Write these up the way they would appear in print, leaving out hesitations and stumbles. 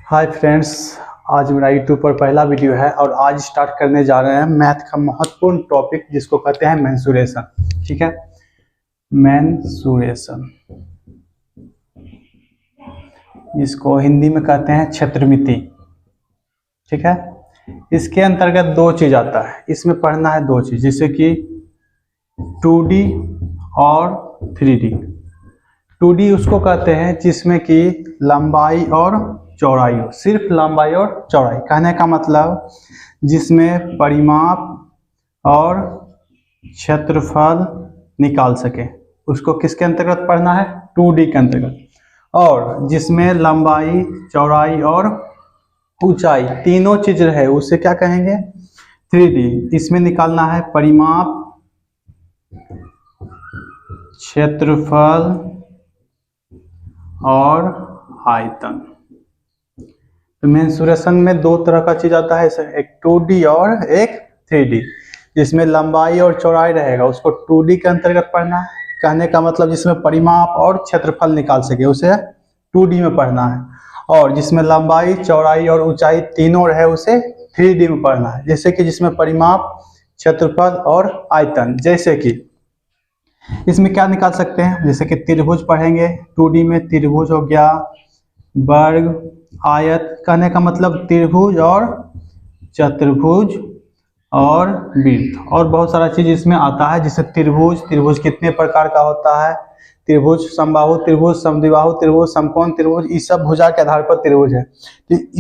Hi friends, आज मेरा YouTube पर पहला वीडियो है और आज स्टार्ट करने जा रहे हैं मैथ का महत्वपूर्ण टॉपिक जिसको कहते हैं मेंसुरेशन। ठीक है, मेंसुरेशन जिसको हिंदी में कहते हैं क्षेत्रमिति। ठीक है, इसके अंतर्गत दो चीज आता है, इसमें पढ़ना है दो चीज, जैसे कि 2D और 3D। 2D उसको कहते हैं जिसमें कि लंबाई और चौड़ाई हो, सिर्फ लंबाई और चौड़ाई। कहने का मतलब जिसमें परिमाप और क्षेत्रफल निकाल सके, उसको किसके अंतर्गत पढ़ना है? 2D के अंतर्गत। और जिसमें लंबाई, चौड़ाई और ऊंचाई तीनों चीज रहे, उसे क्या कहेंगे? 3D। इसमें निकालना है परिमाप, क्षेत्रफल और आयतन। तो मेंसुरेशन में दो तरह का चीज आता है, एक 2D और एक 3D। जिसमें लंबाई और चौड़ाई रहेगा उसको 2D के अंतर्गत पढ़ना है। कहने का मतलब जिसमें परिमाप और क्षेत्रफल निकाल सके उसे 2D में पढ़ना है। और जिसमें लंबाई, चौड़ाई और ऊंचाई तीनों रहे उसे 3D में पढ़ना है। जैसे कि जिसमें परिमाप, क्षेत्रफल और आयतन, जैसे कि इसमें क्या निकाल सकते हैं? जैसे कि त्रिभुज पढ़ेंगे 2D में, त्रिभुज हो गया, वर्ग, आयत। कहने का मतलब त्रिभुज और चतुर्भुज और वृत्त और बहुत सारा चीज इसमें आता है। जैसे त्रिभुज कितने प्रकार का होता है? त्रिभुज, समबाहु त्रिभुज, समद्विबाहु त्रिभुज, समकोण त्रिभुज, ये सब भुजा के आधार पर त्रिभुज है।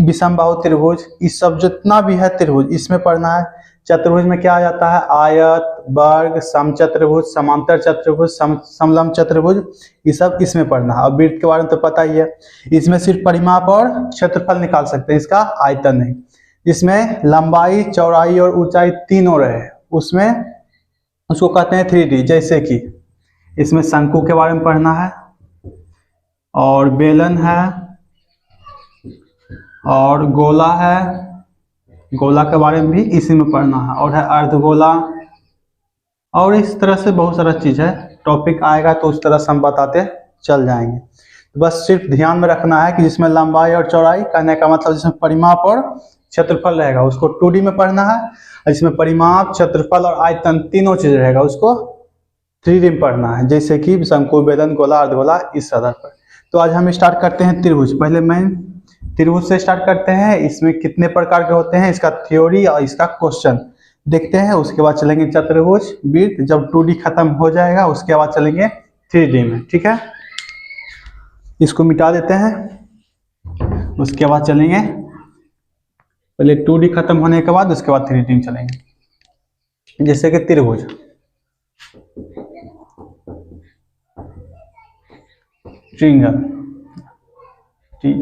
विषमबाहु त्रिभुज, ये सब जितना भी है त्रिभुज इसमें पढ़ना है। चतुर्भुज में क्या आ जाता है? आयत, वर्ग, समचतुर्भुज, समांतर चतुर्भुज, समलंब चतुर्भुज, ये सब इसमें पढ़ना है। और वृत्त के बारे में तो पता ही है, इसमें सिर्फ परिमाप और क्षेत्रफल निकाल सकते हैं, इसका आयतन नहीं। इसमें लंबाई, चौड़ाई और ऊंचाई तीनों रहे उसमें उसको कहते हैं 3D। जैसे कि इसमें शंकु के बारे में पढ़ना है, और बेलन है, और गोला है, गोला के बारे में भी इसी में पढ़ना है, और है अर्धगोला, और इस तरह से बहुत सारा चीज है। टॉपिक आएगा तो उस तरह से हम बताते चल जाएंगे। तो बस सिर्फ ध्यान में रखना है कि जिसमें लंबाई और चौड़ाई, कहने का मतलब जिसमें परिमाप और क्षेत्रफल रहेगा उसको 2D में पढ़ना है। और जिसमें परिमाप, क्षेत्रफल और आयतन तीनों चीज रहेगा उसको 3D में पढ़ना है। जैसे कि शंकु, बेलन, गोला, अर्धगोला, इस आधार पर। तो आज हम स्टार्ट करते हैं त्रिभुज। पहले मैं त्रिभुज से स्टार्ट करते हैं। इसमें कितने प्रकार के होते हैं, इसका थ्योरी और इसका क्वेश्चन देखते हैं। उसके बाद चलेंगे चतुर्भुज, वृत्त। जब 2D खत्म हो जाएगा उसके बाद चलेंगे 3D में। ठीक है, इसको मिटा देते हैं। उसके बाद चलेंगे, पहले 2D खत्म होने के बाद उसके बाद 3D में चलेंगे। जैसे कि त्रिभुज, ट्रिंगल, TRIANGLE,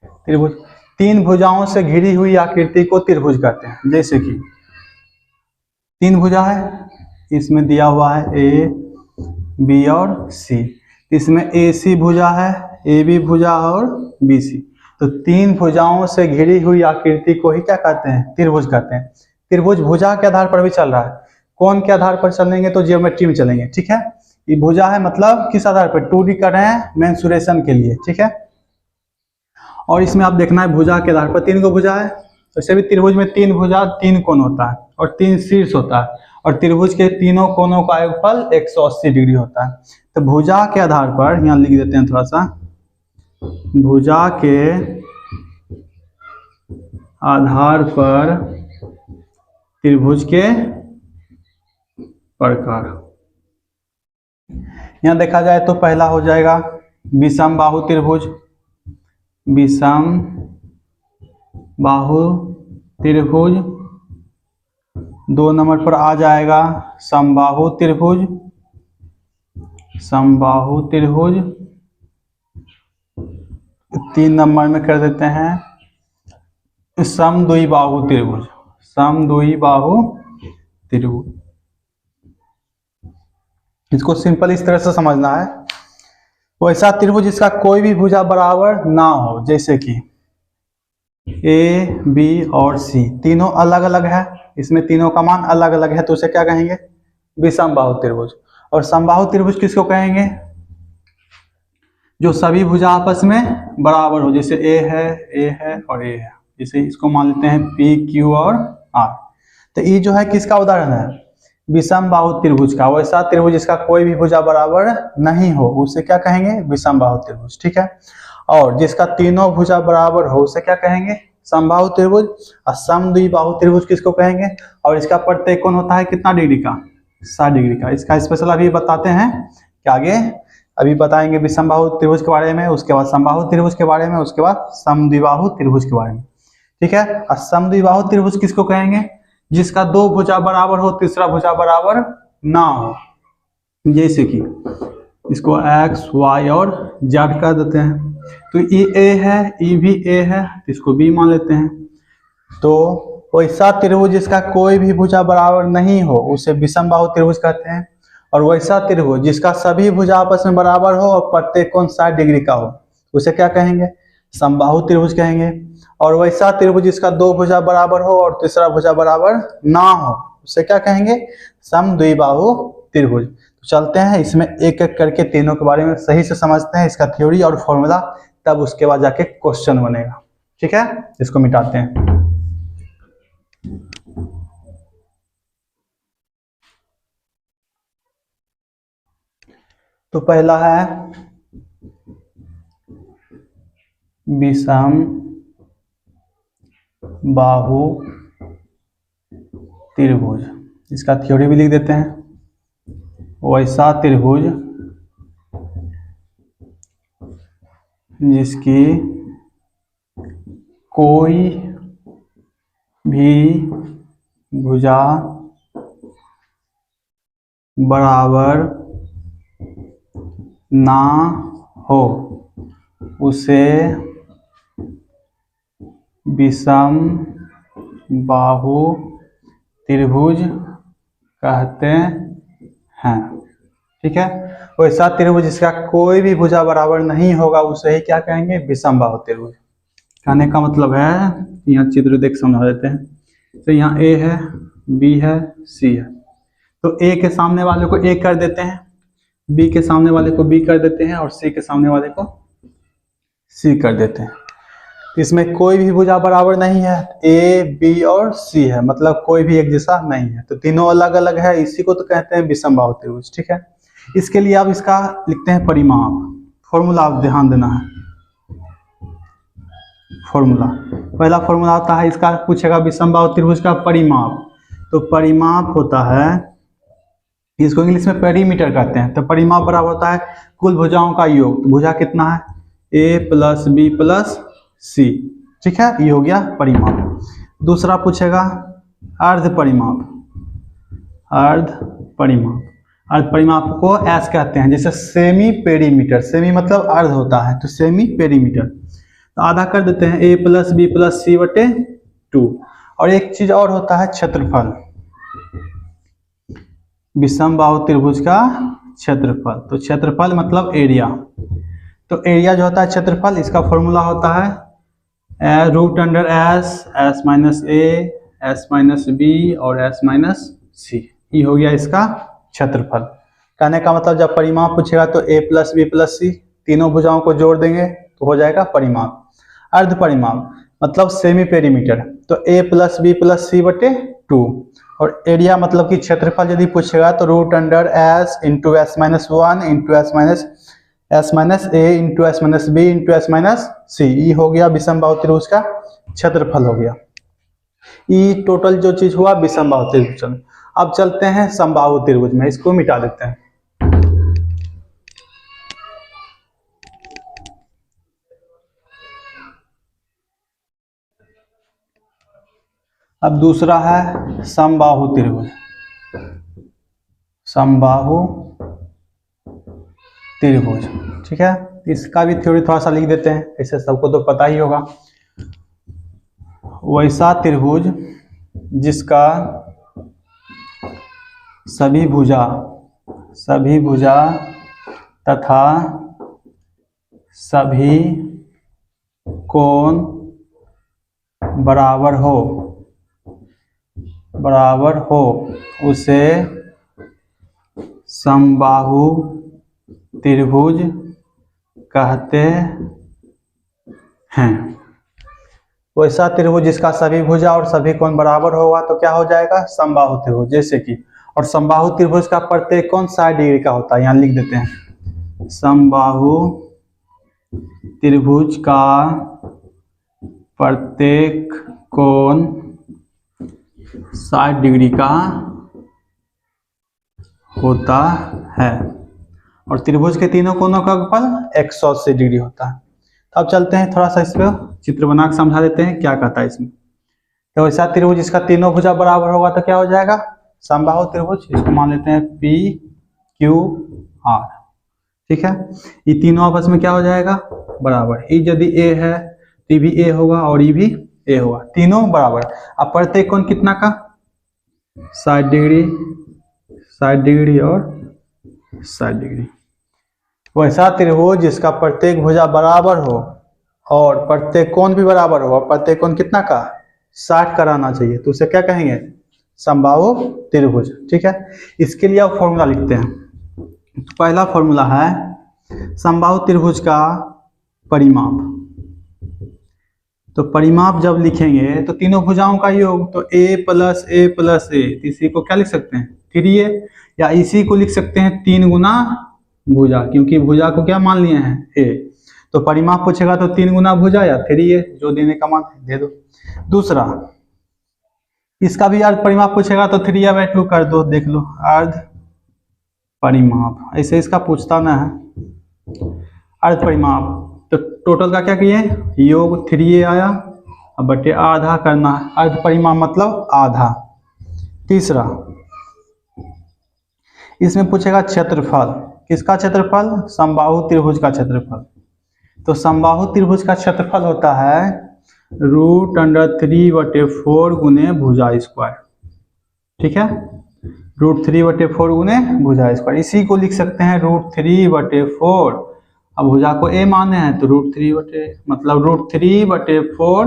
त्रिभुज। तीन भुजाओं से घिरी हुई आकृति को त्रिभुज कहते हैं। जैसे कि तीन भुजा है, इसमें दिया हुआ है A, B और C। इसमें AC भुजा है, AB भुजा और BC। तो तीन भुजाओं से घिरी हुई आकृति को ही क्या कहते हैं? त्रिभुज कहते हैं। त्रिभुज भुजा के आधार पर भी चल रहा है। कौन के आधार पर चलेंगे? तो ज्योमेट्री में चलेंगे। ठीक है, ये भुजा है मतलब किस आधार पर? 2D कर रहे हैं मेंसुरेशन के लिए। ठीक है, और इसमें आप देखना है भुजा के आधार पर तीन को भुजा है। वैसे भी त्रिभुज में तीन भुजा, तीन कोण होता है और तीन शीर्ष होता है, और त्रिभुज के तीनों कोणों का योगफल 180 डिग्री होता है। तो भुजा के आधार पर यहाँ लिख देते हैं थोड़ा सा, भुजा के आधार पर त्रिभुज के प्रकार। यहाँ देखा जाए तो पहला हो जाएगा विषम बाहु त्रिभुज। विषम बाहु त्रिभुज। 2 नंबर पर आ जाएगा समबाहु त्रिभुज। समबाहु त्रिभुज। 3 नंबर में कर देते हैं समद्विबाहु त्रिभुज। समद्विबाहु त्रिभुज। इसको सिंपल इस तरह से समझना है, वैसा त्रिभुज जिसका कोई भी भुजा बराबर ना हो। जैसे कि A, B और C तीनों अलग अलग है, इसमें तीनों का मान अलग अलग है, तो उसे क्या कहेंगे? विषम बाहु त्रिभुज। और समबाहु त्रिभुज किसको कहेंगे? जो सभी भुजा आपस में बराबर हो, जैसे ए है और ए है, जैसे इसको मान लेते हैं पी क्यू और आर। तो ये जो है किसका उदाहरण है, विषम बाहु त्रिभुज का। वैसा त्रिभुज जिसका कोई भी भुजा बराबर नहीं हो उसे क्या कहेंगे, विषम बाहु त्रिभुज, ठीक है। और जिसका तीनों भुजा बराबर हो उसे क्या कहेंगे, समबाहु त्रिभुज। और समद्विबाहु त्रिभुज किसको कहेंगे, और इसका प्रत्येक कोण होता है कितना डिग्री का, 60 डिग्री का। इसका स्पेशल अभी बताते हैं कि आगे अभी बताएंगे विषमबाहु त्रिभुज के बारे में, उसके बाद समबाहु त्रिभुज के बारे में, उसके बाद समद्विबाहु त्रिभुज के बारे में, ठीक है। और समद्विबाहु त्रिभुज किसको कहेंगे, जिसका दो भुजा बराबर हो तीसरा भुजा बराबर ना हो। जैसे कि इसको एक्स वाई और जेड कर देते हैं, तो ये ए है, ये भी ए है, इसको बी मान लेते हैं। तो वैसा त्रिभुज जिसका कोई भी भुजा बराबर नहीं हो उसे विषमबाहु त्रिभुज कहते हैं। और वैसा त्रिभुज जिसका सभी भुजा आपस में बराबर हो और प्रत्येक कोण 60 डिग्री का हो उसे क्या कहेंगे, समबाहु त्रिभुज कहेंगे। और वैसा त्रिभुज जिसका दो भुजा बराबर हो और तीसरा भुजा बराबर ना हो उसे क्या कहेंगे, समद्विबाहु त्रिभुज। तो चलते हैं इसमें एक एक करके तीनों के बारे में सही से समझते हैं, इसका थ्योरी और फॉर्मूला, तब उसके बाद जाके क्वेश्चन बनेगा, ठीक है। इसको मिटाते हैं। तो पहला है विषम बाहु त्रिभुज, इसका थ्योरी भी लिख देते हैं। वैसा त्रिभुज जिसकी कोई भी भुजा बराबर ना हो उसे विषम बाहु त्रिभुज कहते हैं, ठीक है। वैसा त्रिभुज जिसका कोई भी भुजा बराबर नहीं होगा उसे ही क्या कहेंगे, विषम बाहु त्रिभुज। कहने का मतलब है, यहाँ चित्र देख समझा देते हैं। तो यहाँ ए है, बी है, सी है। तो ए के सामने वाले को ए कर देते हैं, बी के सामने वाले को बी कर देते हैं और सी के सामने वाले को सी कर देते हैं। इसमें कोई भी भुजा बराबर नहीं है, ए बी और सी है, मतलब कोई भी एक जैसा नहीं है, तो तीनों अलग अलग है, इसी को तो कहते हैं विषम बाहु त्रिभुज, ठीक है। इसके लिए आप इसका लिखते हैं परिमाप, फॉर्मूला आप ध्यान देना है। फॉर्मूला, पहला फॉर्मूला होता है, इसका पूछेगा विषम बाहु त्रिभुज का परिमाप। तो परिमाप होता है, इसको इंग्लिश में पेरीमीटर कहते हैं। तो परिमाप बराबर होता है कुल भुजाओं का योग। तो भुजा कितना है, ए प्लस बी प्लस सी, ठीक है, ये हो गया परिमाप। दूसरा पूछेगा अर्ध परिमाप। अर्ध परिमाप, अर्ध परिमाप को एस कहते हैं, जैसे सेमी पेरीमीटर, सेमी मतलब अर्ध होता है, तो सेमी पेरीमीटर। तो आधा कर देते हैं, ए प्लस बी प्लस सी बटे 2। और एक चीज और होता है क्षेत्रफल, विषम बाहु त्रिभुज का क्षेत्रफल। तो क्षेत्रफल मतलब एरिया। तो एरिया जो होता है क्षेत्रफल, इसका फॉर्मूला होता है root under S, S minus A, S minus B और एस माइनस सी। ये हो गया इसका क्षेत्रफल। कहने का मतलब जब परिमाप पूछेगा तो ए प्लस बी प्लस सी, तीनों भुजाओं को जोड़ देंगे तो हो जाएगा परिमाप। अर्ध परिमाप मतलब सेमी पेरीमीटर, तो ए प्लस बी प्लस सी बटे 2। और एरिया मतलब कि क्षेत्रफल यदि पूछेगा तो root under S into S minus 1 into S minus A into S minus B into S minus C. ये हो गया विषम बाहु त्रिभुज का क्षेत्रफल हो गया। ये टोटल जो चीज हुआ विषम बाहु त्रिभुज। अब चलते हैं समबाहु त्रिभुज में, इसको मिटा देते हैं। अब दूसरा है समबाहु त्रिभुज। समबाहु त्रिभुज, ठीक है। इसका भी थ्योरी थोड़ा सा लिख देते हैं, ऐसे सबको तो पता ही होगा। वैसा त्रिभुज जिसका सभी भुजा तथा सभी कोण बराबर हो उसे समबाहु त्रिभुज कहते हैं। वैसा त्रिभुज जिसका सभी भुजा और सभी कोण बराबर होगा तो क्या हो जाएगा, समबाहु त्रिभुज। जैसे कि, और समबाहु त्रिभुज का प्रत्येक कोण 60 डिग्री का होता है, यहाँ लिख देते हैं। समबाहु त्रिभुज का प्रत्येक कोण 60 डिग्री का होता है और त्रिभुज के तीनों कोणों का फल 180 डिग्री होता है। अब चलते हैं थोड़ा सा इस पे चित्र बना के समझा देते हैं क्या कहता है इसमें। तो ऐसा त्रिभुज जिसका तीनों भुजा बराबर होगा तो क्या हो जाएगा, समबाहु त्रिभुज। इसको मान लेते हैं P Q R। ठीक है, ये तीनों आपस में क्या हो जाएगा, बराबर। ये यदि A है तो ये भी A होगा और ये भी A होगा, तीनों बराबर। अब प्रत्येक कोण कितना का, 60 डिग्री, 60 डिग्री और 60 डिग्री। वैसा त्रिभुज जिसका प्रत्येक भुजा बराबर हो और प्रत्येक कोण भी बराबर हो और प्रत्येक कोण कितना का, 60 कराना चाहिए, तो उसे क्या कहेंगे, समबाहु त्रिभुज। ठीक है, इसके लिए आप फॉर्मूला लिखते हैं। तो पहला फॉर्मूला है समबाहु त्रिभुज का परिमाप। तो परिमाप जब लिखेंगे तो तीनों भुजाओं का योग, तो a plus a plus a, इसी को क्या लिख सकते हैं, 3a, या इसी को लिख सकते हैं 3 गुना भुजा, क्योंकि भुजा को क्या मान लिए हैं, a। तो परिमाप पूछेगा तो 3 गुना भुजा या 3a, जो देने का मान दे दो। दूसरा, इसका भी अर्ध परिमाप पूछेगा तो 3a/2 कर दो, देख लो अर्ध परिमाप। ऐसे इसका पूछता ना है अर्ध परिमाप। तो टोटल का क्या किए, योग 3a आया, अब बटे आधा करना है, अर्ध परिमाप मतलब आधा। तीसरा, इसमें पूछेगा क्षेत्रफल। किसका क्षेत्रफल, समबाहु त्रिभुज का क्षेत्रफल। तो समबाहु त्रिभुज का क्षेत्रफल होता है √3/4 गुने भुजा स्क्वायर। ठीक है, √3/4 गुने भुजा स्क्वायर। इसी को लिख सकते हैं √3/4। अब भुजा को a माने हैं तो √3/4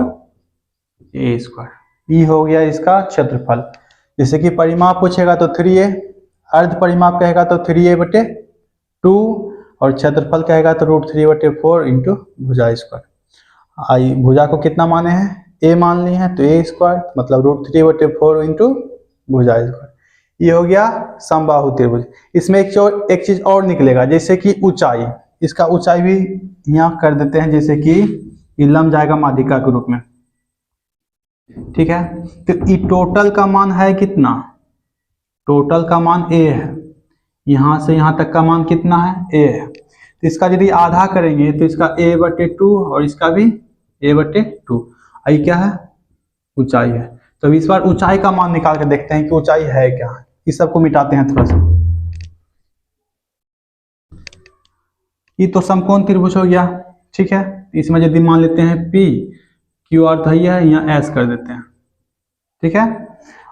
a स्क्वायर। ये हो गया इसका क्षेत्रफल। जैसे कि परिमाप पूछेगा तो 3a, अर्ध परिमाप कहेगा तो 3a/2 और क्षेत्रफल कहेगा तो √3/4 इंटू भुजा स्क्वायर। आई भुजा को कितना माने हैं, a मान लिए हैं तो a स्क्वायर मतलब √3/4 इंटू भुजा स्क्वायर। ये हो गया समबाहु त्रिभुज। इसमें एक चीज और निकलेगा, जैसे कि ऊंचाई। इसका ऊंचाई भी यहाँ कर देते हैं, जैसे कि ये लंब जाएगा माध्यिका के रूप में। ठीक है, तो ये टोटल का मान है कितना, टोटल का मान a है, यहाँ से यहाँ तक का मान कितना है, a है। तो इसका यदि आधा करेंगे तो इसका a/2 और इसका भी a/2। आई क्या है, ऊंचाई है। तो इस बार ऊंचाई का मान निकाल के देखते हैं कि ऊंचाई है क्या। इस सबको मिटाते हैं थोड़ा सा। ये तो समकोण त्रिभुज हो गया। ठीक है, इसमें यदि मान लेते हैं P Q R तो है, यहाँ S कर देते हैं। ठीक है,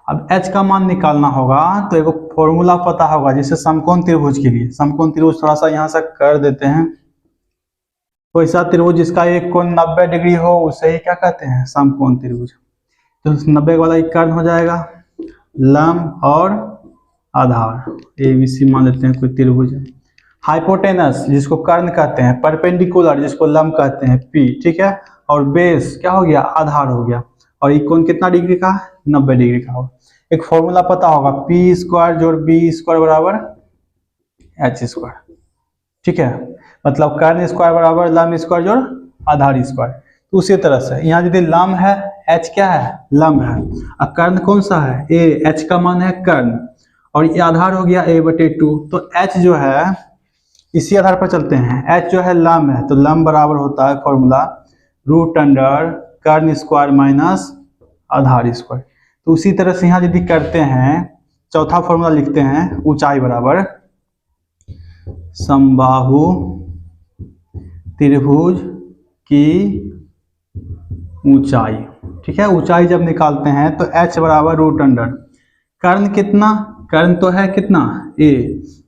अब H का मान निकालना होगा तो एक फॉर्मूला पता होगा, जैसे समकोण त्रिभुज के लिए। समकोण त्रिभुज थोड़ा सा यहाँ से कर देते हैं। वैसा त्रिभुज जिसका एक कोण 90 डिग्री हो उसे ही क्या कहते हैं, समकोण त्रिभुज। तो 90 वाला एक कर्ण हो जाएगा, लंब और आधार ABC मान लेते हैं कोई त्रिभुज। हाइपोटेनस जिसको कर्ण कहते हैं, परपेंडिकुलर जिसको लंब कहते हैं P। ठीक है, और बेस क्या हो गया, आधार हो गया। और ये कोण कितना डिग्री का, 90 डिग्री का होगा। एक फॉर्मूला पता होगा, P² जोड़ B² बराबर H²। ठीक है, मतलब कर्ण स्क्वायर बराबर लंब स्क्वायर जोड़ आधार स्क्वायर। तो उसी तरह से यहाँ यदि लंब है, H क्या है, लंब है, और कर्ण कौन सा है, A। H का मान है कर्ण और ये आधार हो गया a/2। तो H जो है, इसी आधार पर चलते हैं, H जो है लंब है, तो लंब बराबर होता है फॉर्मूला √अंडर कर्ण स्क्वायर माइनस आधार स्क्वायर। तो उसी तरह से यहाँ यदि करते हैं, चौथा फॉर्मूला लिखते हैं, ऊंचाई बराबर समबाहु त्रिभुज की ऊंचाई। ठीक है, ऊंचाई जब निकालते हैं तो H बराबर √अंडर कर्ण कितना, कर्ण तो है कितना a,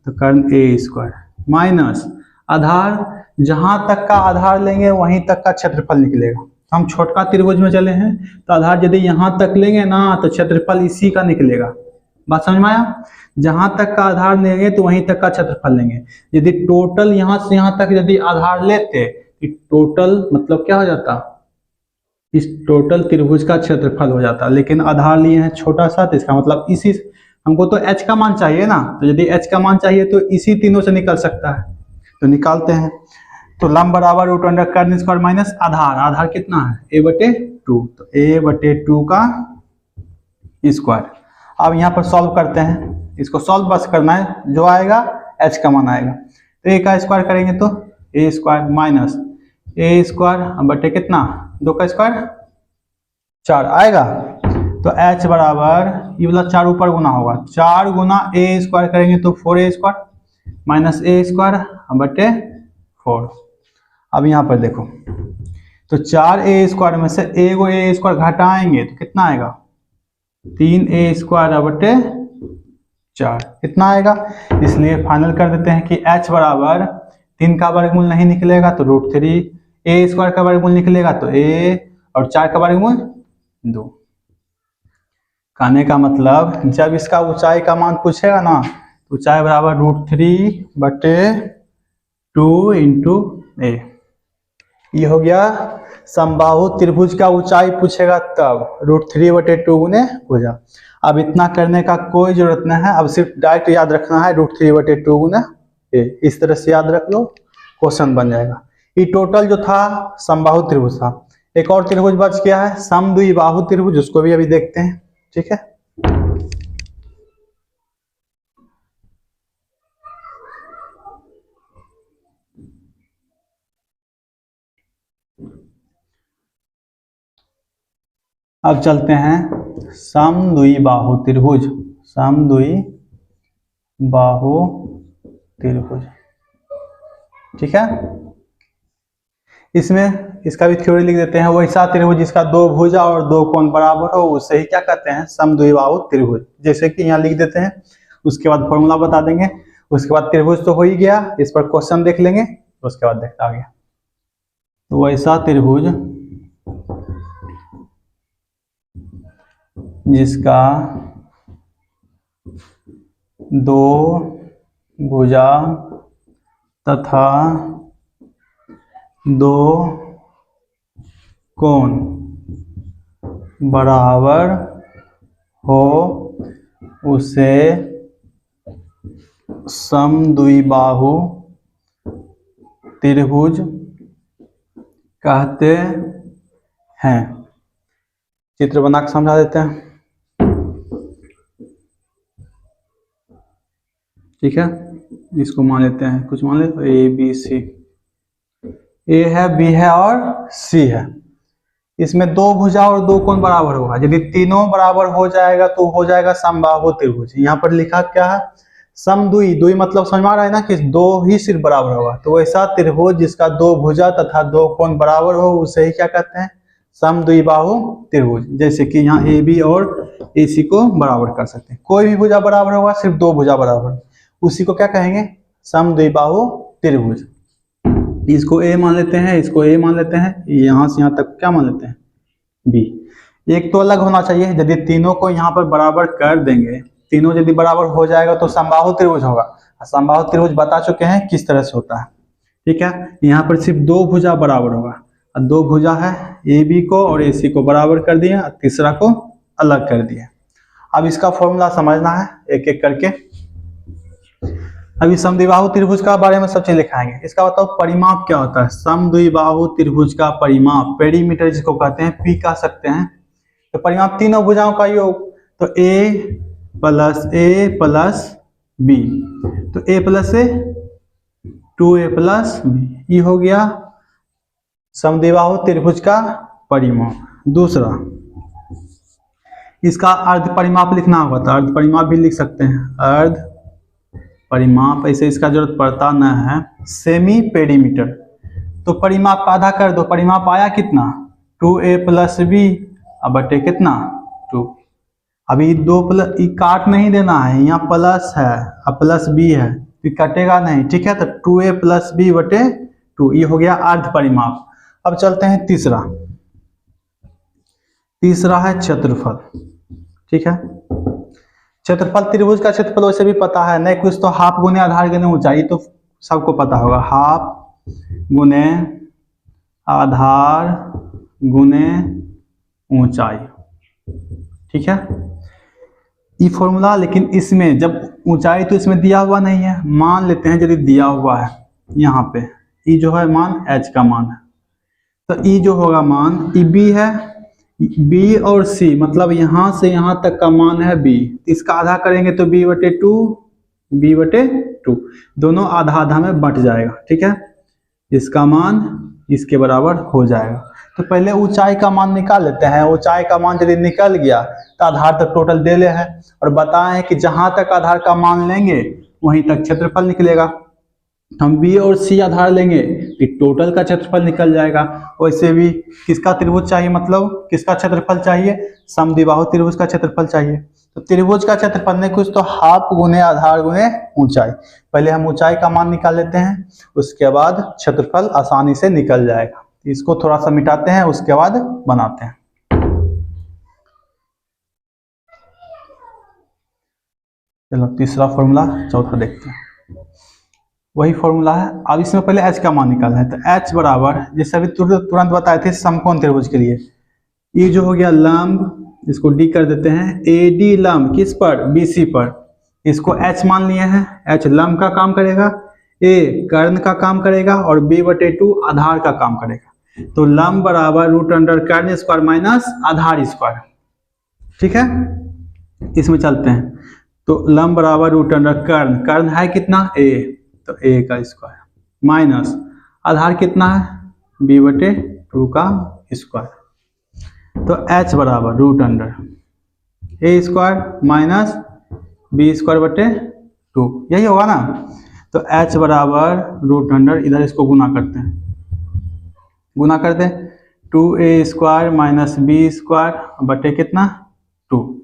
तो कर्ण a² माइनस आधार, जहां तक का आधार लेंगे वहीं तक का क्षेत्रफल निकलेगा। हम छोटका त्रिभुज में चले हैं तो आधार यदि यहां तक लेंगे ना तो क्षेत्रफल इसी का निकलेगा, बात समझ में आया? जहां तक का आधार लेंगे तो वहीं तक का क्षेत्रफल लेंगे। यदि टोटल यहां से यहां तक यदि आधार लेते कि टोटल मतलब क्या हो जाता, इस टोटल त्रिभुज का क्षेत्रफल हो जाता, लेकिन आधार लिए हैं छोटा सा, तो इसका मतलब इसी, हमको तो h का मान चाहिए ना, तो यदि h का मान चाहिए तो इसी तीनों से निकल सकता है, तो निकालते हैं। तो लंब बराबर रूट अंडर कर्न स्क्वायर माइनस आधार, आधार कितना है a/2, तो a/2 का स्क्वायर। अब यहाँ पर सॉल्व करते हैं, इसको सॉल्व बस करना है, जो आएगा h का मान आएगा, तो a का स्क्वायर करेंगे तो a square minus a square बटे कितना 2 का स्क्वायर 4 आएगा। तो h बराबर ये वाला 4 ऊपर गुना होगा, 4 गुना a स्क्वायर करेंगे तो 4a square minus a square बटे 4। अब यहाँ पर देखो, तो 4a स्क्वायर में से a को a स्क्वायर घटाएंगे तो कितना आएगा 3a स्क्वायर बटे 4, कितना आएगा। इसलिए फाइनल कर देते हैं कि h बराबर 3 का वर्गमूल नहीं निकलेगा तो √3, a स्क्वायर का वर्गमूल निकलेगा तो a, और 4 का वर्गमूल 2। कहने का मतलब जब इसका ऊंचाई का मान पूछेगा ना, तो ऊंचाई बराबर √3/2 इंटू a। ये हो गया समबाहु त्रिभुज का ऊंचाई पूछेगा तब √3/2 गुने भुजा। अब इतना करने का कोई जरूरत नहीं है, अब सिर्फ डायरेक्ट याद रखना है √3/2 गुने a, इस तरह से याद रख लो, क्वेश्चन बन जाएगा। ये टोटल जो था समबाहु त्रिभुज था। एक और त्रिभुज बच गया है समद्विबाहु त्रिभुज, उसको भी अभी देखते हैं, ठीक है। अब चलते हैं समद्विबाहु त्रिभुज, समद्विबाहु त्रिभुज, ठीक है। इसमें इसका भी थ्योरी लिख देते हैं, वैसा त्रिभुज जिसका 2 भुजा और 2 कोण बराबर हो उसे ही क्या कहते हैं समद्विबाहु त्रिभुज। जैसे कि यहाँ लिख देते हैं, उसके बाद फॉर्मूला बता देंगे, उसके बाद त्रिभुज तो हो ही गया, इस पर क्वेश्चन देख लेंगे, उसके बाद देखते आगे। तो वैसा त्रिभुज जिसका 2 भुजा तथा 2 कोण बराबर हो उसे समद्विबाहु त्रिभुज कहते हैं। चित्र बना के समझा देते हैं, ठीक है। इसको मान लेते हैं, कुछ मान लेते हैं ए बी सी, ए है बी है और सी है। इसमें 2 भुजा और 2 कोण बराबर होगा, यदि तीनों बराबर हो जाएगा तो हो जाएगा समबाहु त्रिभुज। यहाँ पर लिखा क्या है समद्वि, द्वि मतलब समझ में आ रहा है ना कि 2 ही सिर्फ बराबर होगा। तो वैसा त्रिभुज जिसका 2 भुजा तथा 2 कोण बराबर हो उसे ही क्या कहते हैं समद्विबाहु त्रिभुज। जैसे कि यहाँ ए बी और ए सी को बराबर कर सकते हैं, कोई भी भुजा बराबर होगा, सिर्फ 2 भुजा बराबर, उसी को क्या कहेंगे समद्विबाहु त्रिभुज। इसको ए मान लेते हैं, इसको ए मान लेते हैं, यहाँ से यहाँ तक क्या मान लेते हैं बी। एक तो अलग होना चाहिए, यदि तीनों को यहाँ पर बराबर कर देंगे, तीनों यदि बराबर हो जाएगा तो समबाहु त्रिभुज होगा। समबाहु त्रिभुज बता चुके हैं किस तरह से होता है, ठीक है। यहाँ पर सिर्फ 2 भुजा बराबर होगा, और 2 भुजा है ए बी को और ए सी को बराबर कर दिया, तीसरा को अलग कर दिया। अब इसका फॉर्मूला समझना है एक एक करके। अभी समद्विबाहु त्रिभुज का बारे में सब चीज लिखाएंगे। इसका बताओ परिमाप क्या होता है, समद्विबाहु त्रिभुज का परिमाप, पेरीमीटर जिसको कहते हैं, पी कह सकते हैं। तो परिमाप तीनों भुजाओं का योग, तो a प्लस b, तो a plus a 2a plus b, ये हो गया समद्विबाहु त्रिभुज का परिमाप। दूसरा इसका अर्ध परिमाप लिखना होगा, तो अर्ध परिमाप भी लिख सकते हैं, अर्ध परिमाप, ऐसे इसका जरूरत पड़ता न है। सेमी पेरीमीटर, तो परिमाप का आधा कर दो, परिमाप आया कितना 2a प्लस b बटे कितना 2। अभी 2 प्लस काट नहीं देना है, यहाँ प्लस है अब प्लस b है तो कटेगा नहीं, ठीक है। तो 2a प्लस b बटे 2, ये हो गया अर्ध परिमाप। अब चलते हैं तीसरा, तीसरा है क्षेत्रफल, ठीक है। क्षेत्रफल, त्रिभुज का क्षेत्रफल वैसे भी पता है, नहीं कुछ तो हाफ गुने आधार गुने ऊंचाई, तो सबको पता होगा, हाफ गुने आधार गुने ऊंचाई। ठीक है, ये फॉर्मूला, लेकिन इसमें जब ऊंचाई तो इसमें दिया हुआ नहीं है, मान लेते हैं यदि दिया हुआ है यहाँ पे, ई जो है मान h का मान है, तो ई जो होगा मान ई b है, b और c मतलब यहाँ से यहाँ तक का मान है b, इसका आधा करेंगे तो b/2 दोनों आधा आधा में बंट जाएगा। ठीक है, इसका मान इसके बराबर हो जाएगा। तो पहले ऊंचाई का मान निकाल लेते हैं। ऊंचाई का मान यदि निकल गया तो आधार तक टोटल दे ले है, और बताएं कि जहां तक आधार का मान लेंगे वहीं तक क्षेत्रफल निकलेगा। हम बी और सी आधार लेंगे तो टोटल का क्षेत्रफल निकल जाएगा। वैसे भी किसका त्रिभुज चाहिए, मतलब किसका क्षेत्रफल चाहिए, समद्विबाहु त्रिभुज का क्षेत्रफल चाहिए। तो त्रिभुज का क्षेत्रफल नहीं कुछ तो हाफ गुने आधार गुने ऊंचाई। पहले हम ऊंचाई का मान निकाल लेते हैं, उसके बाद क्षेत्रफल आसानी से निकल जाएगा। इसको थोड़ा सा मिटाते हैं, उसके बाद बनाते हैं। चलो तीसरा फॉर्मूला, चौथा देखते हैं। वही फॉर्मूला है, अब इसमें पहले h का मान निकालना है। तो h बराबर, जैसे अभी तुरंत बताए थे समकोण त्रिभुज के लिए, ये जो हो गया लंब, इसको d कर देते हैं, AD लंब किस पर, BC पर, इसको h मान लिए हैं। h लंब का काम करेगा, a कर्ण का काम करेगा और b/2 आधार का काम करेगा। तो लंब बराबर √अंडर कर्ण स्क्वायर माइनस आधार स्क्वायर। ठीक है, इसमें चलते हैं। तो लंब बराबर √अंडर कर्ण, कर्ण है कितना a, तो a का स्क्वायर माइनस आधार कितना है b/2 का स्क्वायर। तो h बराबर √under a square minus b²/2, यही होगा ना। तो h बराबर √अंडर, इधर इसको गुना करते हैं, गुना कर दे 2a² माइनस b² बटे कितना 2।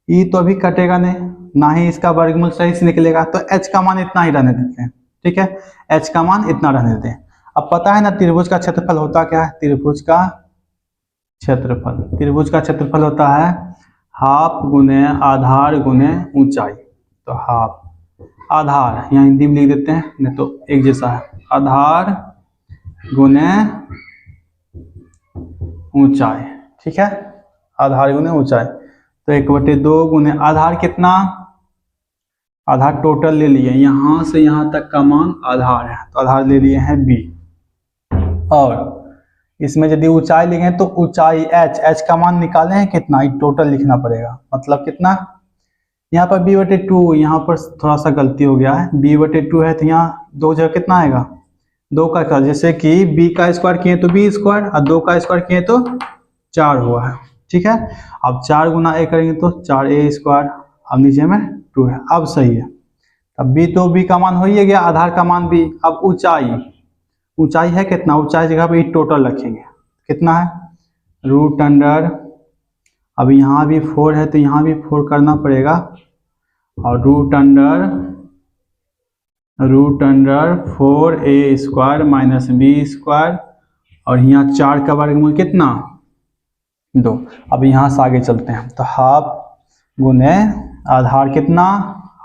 ई तो अभी कटेगा नहीं, ना ही इसका वर्गमूल सही से निकलेगा, तो h का मान इतना ही रहने देते हैं। ठीक है, h का मान इतना रहने देते हैं। अब पता है ना त्रिभुज का क्षेत्रफल होता क्या है, त्रिभुज का क्षेत्रफल होता है हाफ गुने आधार गुने ऊंचाई। तो हाफ आधार यहाँ हिंदी में लिख देते हैं, नहीं तो एक जैसा है, आधार गुने ऊंचाई। ठीक है, आधार गुने ऊंचाई, तो 1/2 गुने आधार कितना, आधार टोटल ले लिए, यहाँ से यहाँ तक का मान आधार है, तो आधार ले लिए हैं b। और इसमें यदि ऊंचाई लिखे तो ऊंचाई h का मान निकाले हैं कितना, टोटल लिखना पड़ेगा, मतलब कितना, यहाँ पर b/2, यहाँ पर थोड़ा सा गलती हो गया है, b/2 है तो यहाँ दो जगह कितना आएगा, 2 का स्क्वायर, जैसे कि b का स्क्वायर किए तो b² और 2 का स्क्वायर किए तो 4 हुआ है। ठीक है, अब 4 गुना a करेंगे तो 4a², अब नीचे में 2 है, अब सही है। अब b तो b का मान हो ही गया, आधार का मान b। अब ऊंचाई है कितना, ऊंचाई जगह पे टोटल रखेंगे, कितना है √अंडर, अब यहाँ भी 4 है तो यहाँ भी 4 करना पड़ेगा, और √अंडर 4a² माइनस b², और यहाँ 4 का वर्गमूल कितना 2। अब यहाँ से आगे चलते हैं, तो हाफ गुने आधार कितना,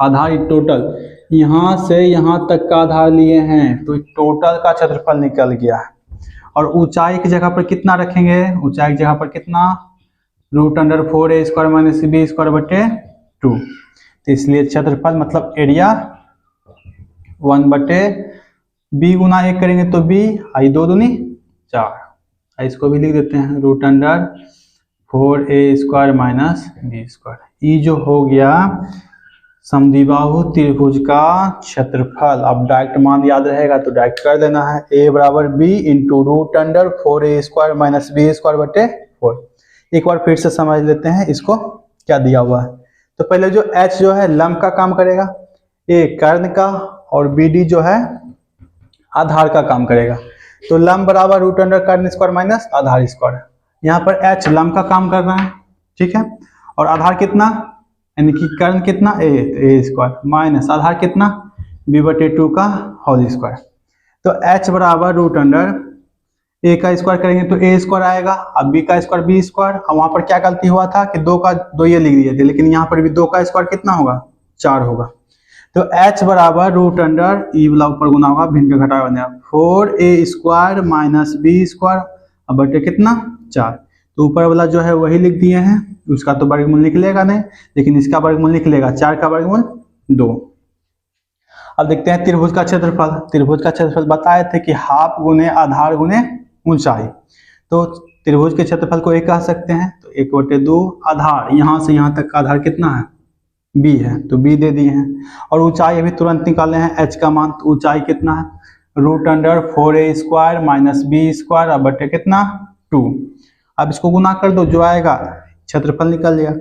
आधार टोटल, यहाँ से यहाँ तक का आधार लिए हैं तो टोटल का क्षेत्रफल निकल गया है। और ऊंचाई की जगह पर कितना रखेंगे, ऊंचाई की जगह पर कितना, √अंडर 4a² माइनस b²/2। तो इसलिए क्षेत्रफल मतलब एरिया 1/b गुना 1 करेंगे तो b, आई 2 दूनी 4, इसको भी लिख देते हैं √अंडर 4a² माइनस b²। ये जो हो गया समद्विबाहु त्रिभुज का क्षेत्रफल। अब डायरेक्ट मान याद रहेगा तो डायरेक्ट कर देना है, a बराबर b into √under 4a² minus b²/4। एक बार फिर से समझ लेते हैं इसको क्या दिया हुआ है। तो पहले जो h जो है लंब का काम करेगा, a कर्ण का, और bd जो है आधार का काम करेगा। तो लंब बराबर √अंडर कर्ण स्क्वायर माइनस आधार स्क्वायर। यहाँ पर h लंब का काम कर रहा है, ठीक है, और आधार कितना, यानी कि कर्ण कितना a² माइनस आधार कितना b/2 का होल स्क्वायर। तो h बराबर √अंडर ए का स्क्वायर करेंगे तो ए स्क्वायर आएगा, अब बी का स्क्वायर बी स्क्वायर। अब वहां पर क्या गलती हुआ था कि 2 का 2 ये लिख दिए थे, लेकिन यहाँ पर भी 2 का स्क्वायर कितना होगा 4 होगा। तो h बराबर रूट अंडर ई वाला ऊपर गुना होगा, भिन्न का घटाया बनेगा 4a square minus B square, अब बटे कितना 4। तो ऊपर वाला जो है वही लिख दिए हैं, उसका तो वर्गमूल निकलेगा नहीं, लेकिन इसका वर्गमूल निकलेगा, 4 का वर्गमूल 2। अब देखते हैं त्रिभुज का क्षेत्रफल। त्रिभुज का क्षेत्रफल बताए थे कि हाफ गुने आधार गुने ऊंचाई। तो त्रिभुज के क्षेत्रफल को एक कह सकते हैं, तो 1/2 आधार, यहाँ से यहाँ तक का आधार कितना है b है, तो b दे दिए हैं। और ऊंचाई अभी तुरंत निकाले हैं h का मान, तो ऊंचाई कितना है root under 4a square minus B square, अब बटे कितना 2। अब इसको गुना कर दो, जो आएगा क्षेत्रफल निकल जाएगा।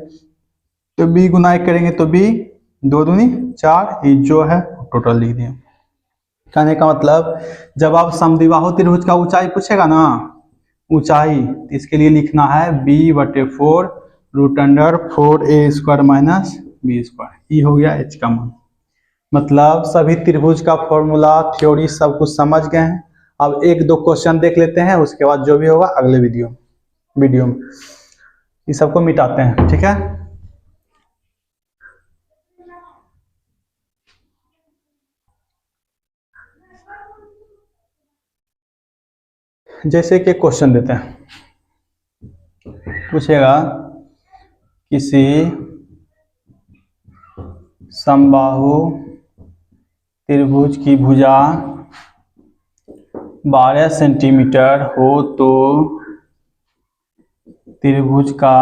तो b गुना 1 करेंगे तो b 2 दूनी 4, ये जो है टोटल लिख दिए। कहने का मतलब जब आप समद्विबाहु त्रिभुज का ऊंचाई पूछेगा ना, ऊंचाई, तो इसके लिए लिखना है b/4 root under 4a square minus B square, ये हो गया h का मान। मतलब सभी त्रिभुज का फॉर्मूला थ्योरी सब कुछ समझ गए हैं। अब 1-2 क्वेश्चन देख लेते हैं, उसके बाद जो भी होगा अगले वीडियो में ये सबको मिटाते हैं, ठीक है। जैसे कि क्वेश्चन देते हैं, पूछेगा किसी समबाहु त्रिभुज की भुजा 12 सेंटीमीटर हो तो त्रिभुज का,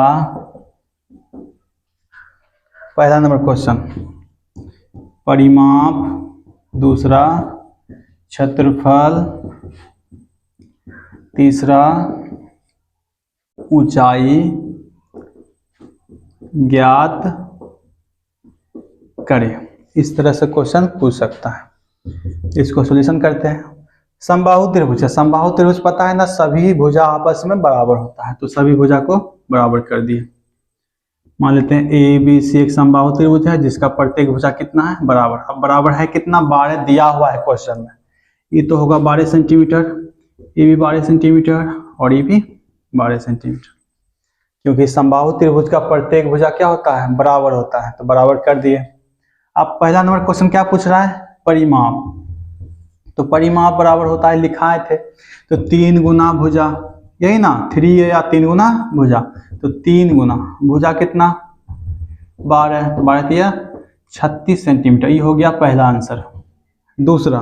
पहला नंबर क्वेश्चन परिमाप, दूसरा क्षेत्रफल, तीसरा ऊंचाई ज्ञात करें। इस तरह से क्वेश्चन पूछ सकता है। इसको सॉल्यूशन करते हैं। समबाहु त्रिभुज है, समबाहु त्रिभुज पता है ना, सभी भुजा आपस में बराबर होता है, तो सभी भुजा को बराबर कर दिए। मान लेते हैं ए बी सी एक समबाहु त्रिभुज है जिसका प्रत्येक भुजा कितना है बराबर। अब बराबर है कितना 12 दिया हुआ है क्वेश्चन में, ये तो होगा 12 सेंटीमीटर, ये भी 12 सेंटीमीटर और ये भी 12 सेंटीमीटर, क्योंकि समबाहु त्रिभुज का प्रत्येक भुजा क्या होता है बराबर होता है, तो बराबर कर दिए। अब पहला नंबर क्वेश्चन क्या पूछ रहा है परिमाप, तो परिमाप बराबर होता है लिखाए थे, तो 3 गुना भुजा, यही ना 3 या 3 गुना भुजा, तो 3 गुना भुजा कितना 12, तो 12 दिया 36 सेंटीमीटर, ये हो गया पहला आंसर। दूसरा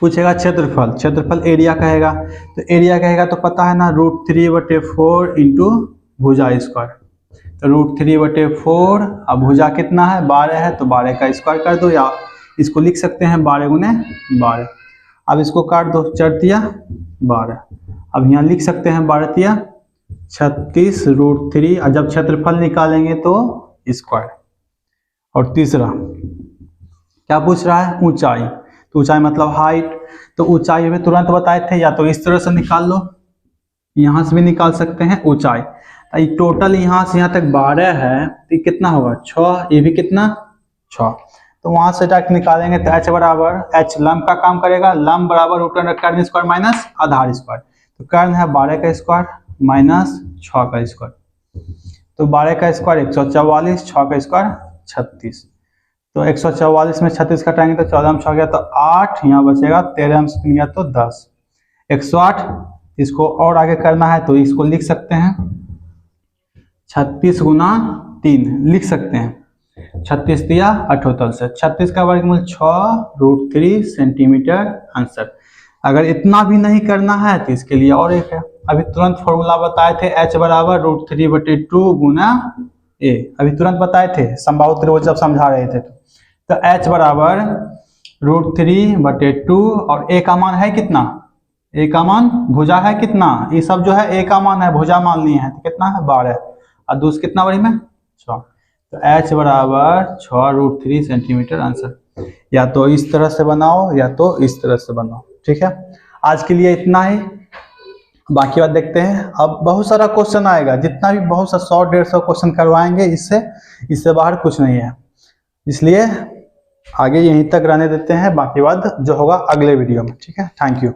पूछेगा क्षेत्रफल, क्षेत्रफल एरिया कहेगा, तो एरिया कहेगा तो पता है ना √3/4 इंटू भुजा स्क्वायर, तो √3/4, अब भुजा कितना है 12 है, तो 12 का स्क्वायर कर दो, या इसको लिख सकते हैं 12 गुने 12। अब इसको काट दो, 4 तिया 12, अब यहाँ लिख सकते हैं 12 तिया 36 √3, और जब क्षेत्रफल निकालेंगे तो स्क्वायर। और तीसरा क्या पूछ रहा है ऊंचाई, तो ऊंचाई मतलब हाइट, तो ऊंचाई हमें तुरंत बताए थे, या तो इस तरह से निकाल लो, यहाँ से भी निकाल सकते हैं ऊंचाई। तो टोटल यहाँ से यहाँ तक 12 है, तो कितना होगा 6, ये भी कितना 6, तो वहां से डायरेक्ट निकालेंगे तो h बराबर, h लंब का काम करेगा, लंब बराबर √2 कर्ण स्क्वायर माइनस आधार स्क्वायर, तो कर्ण है 12 का स्क्वायर माइनस 6 का स्क्वायर, तो 12 का स्क्वायर 144, 6 का स्क्वायर 36, तो 144 में 36 घटाएंगे तो 14 में 6 गया तो 8, यहाँ बचेगा 13 में 3 गया तो 10, 108। इसको और आगे करना है तो इसको लिख सकते हैं 36 गुना 3 लिख सकते हैं, 36 दिया 78 से, 36 का वर्गमूल 6√3 सेंटीमीटर आंसर। अगर इतना भी नहीं करना है तो इसके लिए और एक है, अभी तुरंत फॉर्मूला बताए थे h बराबर √3/2 गुना a, अभी तुरंत बताए थे समबाहु त्रिभुज जब समझा रहे थे, तो h बराबर √3/2 और a का मान है कितना, a का मान भुजा है कितना, ये सब जो है a का मान है, भुजा मान लिए हैं, तो कितना है 12 और दूसरा कितना बड़ी में 6, तो h बराबर 6√3 सेंटीमीटर आंसर। या तो इस तरह से बनाओ या तो इस तरह से बनाओ, ठीक है। आज के लिए इतना ही, बाकी बात देखते हैं। अब बहुत सारा क्वेश्चन आएगा, जितना भी बहुत सा 100-150 क्वेश्चन करवाएंगे, इससे बाहर कुछ नहीं है, इसलिए आगे यहीं तक रहने देते हैं, बाकी बात जो होगा अगले वीडियो में, ठीक है। Thank you.